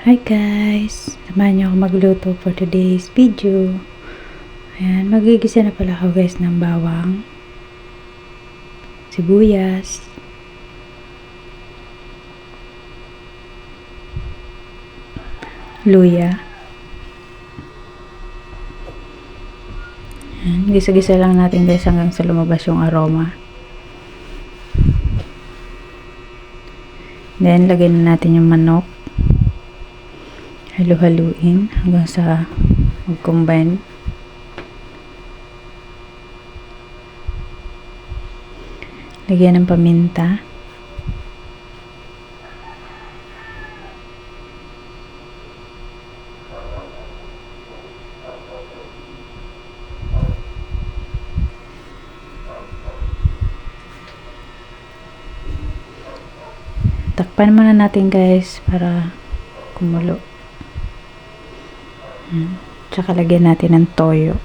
Hi guys! Samahan niyo ako magluto for today's video. Ayan, magigisa na pala ako guys ng bawang, sibuyas, luya. Ayan, gisa-gisa lang natin guys hanggang sa lumabas yung aroma. Then, lagyan na natin yung manok. Halu-haluin hanggang sa mag-combine. Lagyan ng paminta. Takpan muna natin guys para kumulo. Tsaka lagyan natin ng toyo.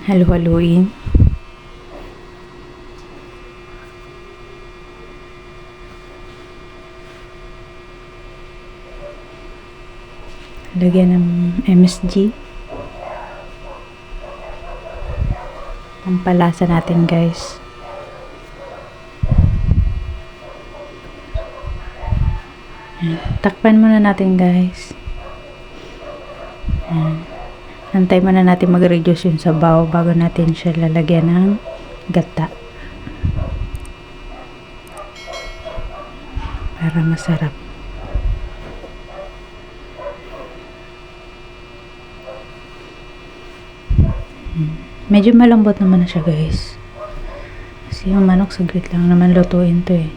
Halu-haluin. Lagyan ng MSG. Pampalasa natin guys. Takpan muna natin guys. Antay muna natin mag-reduce yung sabaw bago natin siya lalagyan ng gata. Para masarap. Medyo malambot naman na siya guys. Kasi yung manok saglit lang naman lutuin to eh.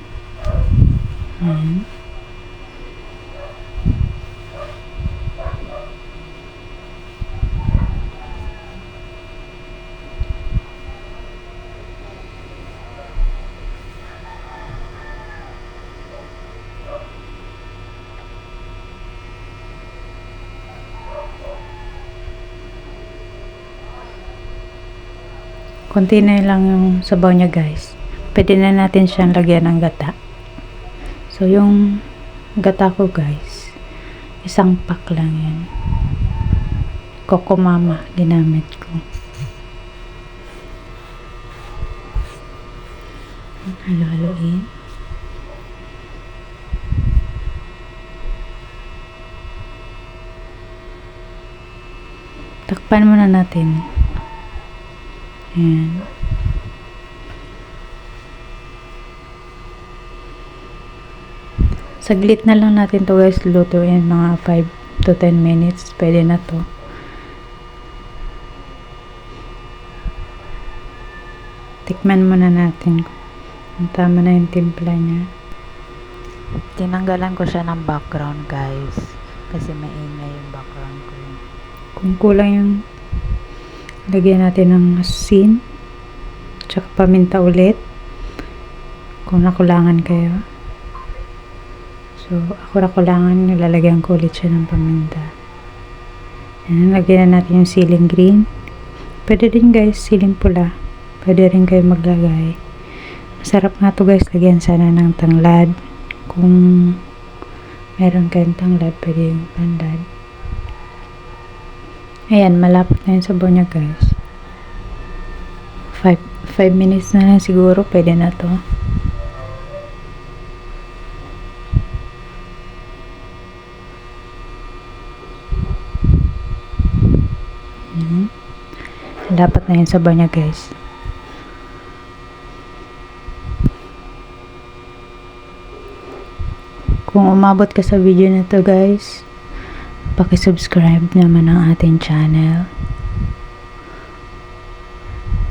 Ayan. Konti na lang yung sabaw niya guys. Pwede na natin siyang lagyan ng gata. So yung gata ko guys, isang pack lang yan. Coco Mama ginamit ko. Halo-haloin. Takpan muna natin. Ayan. Saglit na lang natin to guys lutuin, mga 5 to 10 minutes pwede na to. Tikman muna natin kung tama na yung timpla niya. Tinanggalan ko siya ng background guys kasi maingay yung background ko. Kung kulang yung lagyan natin ng asin tsaka paminta ulit kung nakulangan kayo. So ako nakulangan, nilalagyan ko ulit siya ng paminta. Ayan, lagyan na natin yung siling green. Pwede din guys siling pula, pwede rin kayo maglagay. Masarap nga to guys, lagyan sana ng tanglad. Kung meron kayong tanglad, pwede yung tanglad. Ayan, malapot na yung sabaw niya guys. 5 minutes na lang siguro, pwede na to. Dapat na yung sabaw niya guys. Kung umabot ka sa video na to guys, paki-subscribe naman ang ating channel.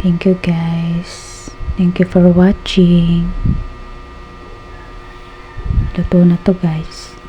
Thank you guys. Thank you for watching. Luto na to guys.